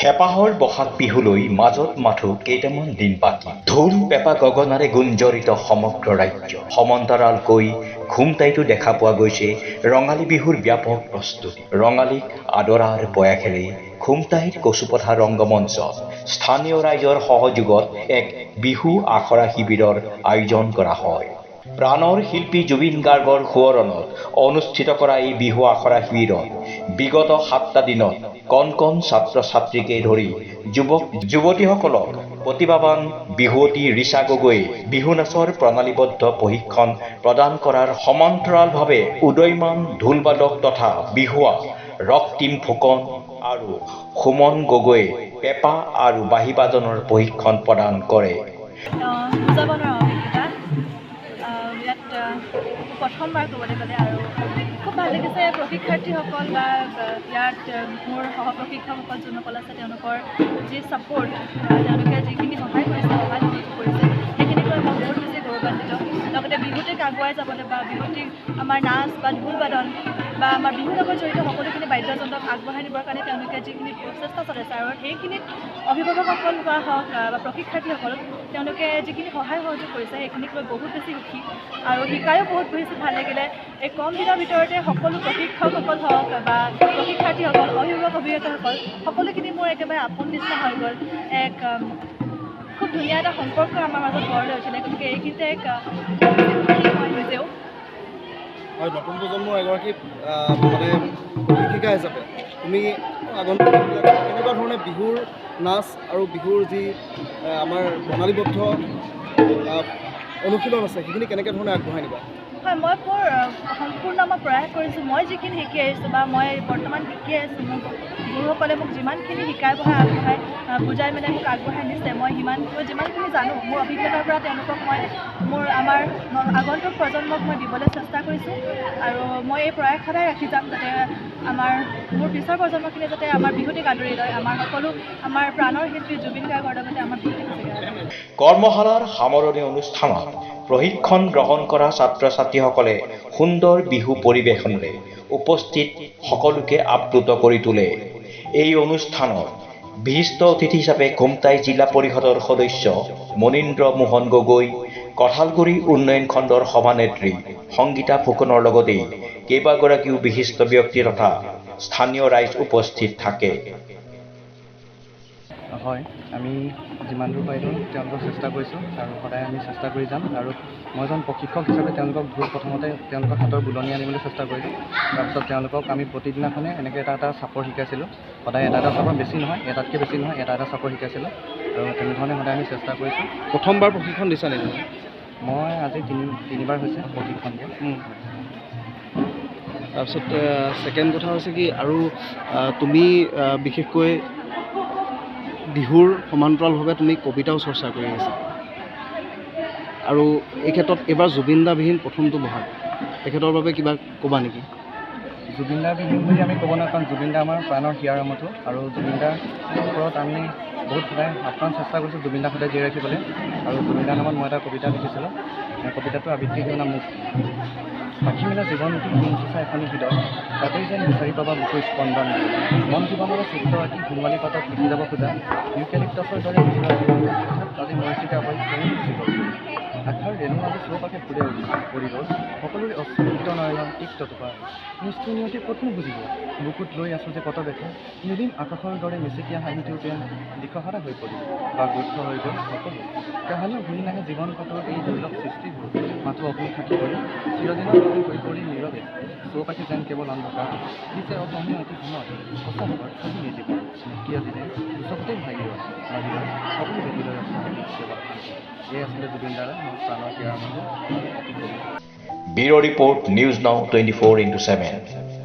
হেঁপাহৰ বহাগ বিহুলৈ মাজত মাথো কেইটামান দিন বাকী। ঢোল পেঁপা গগনাৰে গুঞ্জৰিত সমগ্ৰ ৰাজ্য। সমান্তৰালকৈ ঘুমটাইতো দেখা পোৱা গৈছে ৰঙালী বিহুৰ ব্যাপক প্ৰস্তুতি। ৰঙালীক আদৰাৰ প্ৰয়াসেৰে ঘুমটাইৰ কচুপথাৰ ৰংগমঞ্চত স্থানীয় ৰাইজৰ সহযোগত এক বিহু আখৰা শিবিৰৰ আয়োজন কৰা হয়। প্ৰাণৰ শিল্পী জুবিন গাৰ্গৰ সোঁৱৰণত অনুষ্ঠিত কৰা এই বিহু আখৰা শিবিৰত বিগত 7টা দিনত কণ কণ ছাত্ৰ ছাত্ৰীকে ধৰি যুৱক যুৱতীসকলক প্ৰতিভাৱান বিহুৱতী ৰিচা গগৈয়ে বিহু নাচৰ প্ৰণালীবদ্ধ প্ৰশিক্ষণ প্ৰদান কৰাৰ সমান্তৰালভাৱে উদয়মান ঢোলবাদক তথা বিহুৱা ৰক্তিম ফুকন আৰু সুমন গগৈয়ে পেঁপা আৰু বাঁহীবাদনৰ প্ৰশিক্ষণ প্ৰদান কৰে। প্ৰথমবাৰ ক'বলৈ গ'লে আৰু খুব ভাল লাগিছে। প্ৰশিক্ষাৰ্থীসকল বা ইয়াত মোৰ সহপ্ৰশিক্ষকসকল যোনসকল আছে তেওঁলোকৰ যি ছাপোৰ্ট, তেওঁলোকে যিখিনি সহায় কৰিছে সেইখিনিক লৈ মই বহুত বেছি গৌৰৱান্বিত। লগতে বিহুটিক আগুৱাই যাবলৈ বা বিহুটিক আমাৰ নাচ বা ঢোল বাদন বা আমাৰ বিহুৰ লগত জড়িত সকলোখিনি বাদ্যযন্ত্ৰক আগবঢ়াই নিবৰ কাৰণে তেওঁলোকে যিখিনি প্ৰচেষ্টা চলাইছে আৰু সেইখিনিত অভিভাৱকসকল বা হওক বা প্ৰশিক্ষাৰ্থীসকলক তেওঁলোকে যিখিনি সহায় সহযোগ কৰিছে সেইখিনিক লৈ বহুত বেছি সুখী আৰু শিকায়ো বহুত বেছি ভাল লাগিলে। এই কম দিনৰ ভিতৰতে সকলো প্ৰশিক্ষকসকল হওক বা প্ৰশিক্ষাৰ্থীসকল, অভিভাৱকসকল সকলোখিনি মোৰ একেবাৰে আপোন নিচিনা হৈ গ'ল। এক খুব ধুনীয়া এটা সম্পৰ্ক আমাৰ মাজত গঢ় লৈ উঠিলে। গতিকে এইখিনিতে এক মই নিজেও হয়, নতুন প্ৰজন্মৰ এগৰাকী মানে শিক্ষিকা হিচাপে তুমি আগন্তুক কেনেকুৱা ধৰণে বিহুৰ নাচ আৰু বিহুৰ যি আমাৰ প্ৰণালীবদ্ধ অনুশীলন আছে সেইখিনি কেনেকৈ ধৰণে আগবঢ়াই নিবা? হয়, মই মোৰ সম্পূৰ্ণ মই প্ৰয়াস কৰিছোঁ। মই যিখিনি শিকি আহিছোঁ বা মই বৰ্তমান শিকি আহিছোঁ, মোক গুৰুসকলে মোক যিমানখিনি শিকাই আগবঢ়াই বুজাই মেলাই মোক আগবঢ়াই নিছে, মই যিমানখিনি জানো মোৰ অভিজ্ঞতাৰ পৰা তেওঁলোকক মই আমাৰ আগন্তুক প্ৰজন্মক মই দিবলৈ চেষ্টা কৰিছোঁ আৰু মই এই প্ৰয়াস সদায় ৰাখি যাম যাতে মোৰ পিছৰ প্ৰজন্মখিনি যাতে আমাৰ বিহুটিক আদৰি লয়, আমাৰ প্ৰাণৰ শিল্পী জুবিন গাৰ্গৰ লগতে আমাৰ বিহুটিক কৰ্মশালাৰ সামৰণি অনুষ্ঠানত প্ৰশিক্ষণ গ্ৰহণ কৰা ছাত্ৰ ছাত্ৰীসকলে সুন্দৰ বিহু পৰিৱেশনেৰে উপস্থিত সকলোকে আপ্লুত কৰি তোলে। এই অনুষ্ঠানত বিশিষ্ট অতিথি হিচাপে ঘুমটাই জিলা পৰিষদৰ সদস্য মনীন্দ্ৰ মোহন গগৈ, কঠালগুৰি উন্নয়ন খণ্ডৰ সভানেত্ৰী সংগীতা ফুকনৰ লগতে কেইবাগৰাকীও বিশিষ্ট ব্যক্তি তথা স্থানীয় ৰাইজ উপস্থিত থাকে। হয়, আমি যিমান দূৰ পাৰিলোঁ তেওঁলোকক চেষ্টা কৰিছোঁ আৰু সদায় আমি চেষ্টা কৰি যাম আৰু মই এজন প্ৰশিক্ষক হিচাপে তেওঁলোকক প্ৰথমতে তেওঁলোকৰ হাতৰ বুলনি আনিবলৈ চেষ্টা কৰিলোঁ। তাৰপিছত তেওঁলোকক আমি প্ৰতিদিনাখনে এনেকৈ এটা চাপৰ শিকাইছিলোঁ। সদায় এটা চাপৰ বেছি নহয়, এটাতকৈ বেছি নহয়, এটা চাপৰ শিকাইছিলোঁ আৰু তেনেধৰণে সদায় আমি চেষ্টা কৰিছোঁ। প্ৰথমবাৰ প্ৰশিক্ষণ দিছা নেকি? মই আজি তিনিবাৰ হৈছে প্ৰশিক্ষণ দিয়া। তাৰপিছত ছেকেণ্ড কথা হৈছে কি, আৰু তুমি বিশেষকৈ বিহুৰ সমান্তৰালভাৱে তুমি কবিতাও চৰ্চা কৰি আছা আৰু এই ক্ষেত্ৰত এইবাৰ জুবিন দাবিহীন প্ৰথমটো বহাগ, তেখেতৰ বাবে কিবা ক'বা নেকি? জুবিন দাবিহীন বুলি আমি ক'ব নোৱাৰোঁ, কাৰণ জুবিন দা আমাৰ প্ৰাণৰ হিয়াৰ আমঠু আৰু জুবিন দাৰ ওপৰত আমি বহুত সদায় আপ্ৰাণ চেষ্টা কৰিছোঁ জুবিন দাক সদায় জীয়াই ৰাখিবলৈ। আৰু জুবিন দাৰ নামত মই এটা কবিতা লিখিছিলোঁ। কবিতাটো আবৃত্তি কৰি নাম মোক পাখি মেলা জীৱনটি হিংসা এখনি হৃদয়, তাতেই যেন বিচাৰি পাবা বুকুৰ স্পন্দন। মন জীৱনৰ চিত্ৰ আঁকি সোণোৱালী পাতত লিখি যাব খোজা ইউকেলিপ্টাছৰ দৰে আজি মৰিচিকা হৈ আশাৰ ৰেণু আজি চৌপাশে ফুলে পৰিব সকলোৰে অস্ফুট নয়নৰ তিক্ত টোপা নিষ্ঠুৰ নিয়তি ক'তনো বুজিব বুকুত লৈ আছোঁ যে কত বেঠে নিদিম আকাশৰ দৰে মিচিকীয়া হাঁহিটোৰ যেন দিশহাৰা হৈ পৰিব বা গুৰুত্ব হৈ গ'ল সকলো কাহানিও ঘূৰি নাহে জীৱন পাতৰ এই দুৰ্লভ সৃষ্টিবোৰ মাথো অগ্নি থাকি কৰি চিৰদিনৰ বাবে হৈ পৰি নীৰৱে চৌপাশে যেন কেৱল অন্ধকাৰ দিছে অসমীয়া অতি সময় সঁচা খবৰ সহি নিজিব কিয় দিনে চবতেই ভাগিব লাগিব সকলো বেদিলৈ সেৱা এই আছিলে জুবিন দাৰ প্ৰাণৰ হিয়াৰ আমঠু। Bureau report news now 24/7।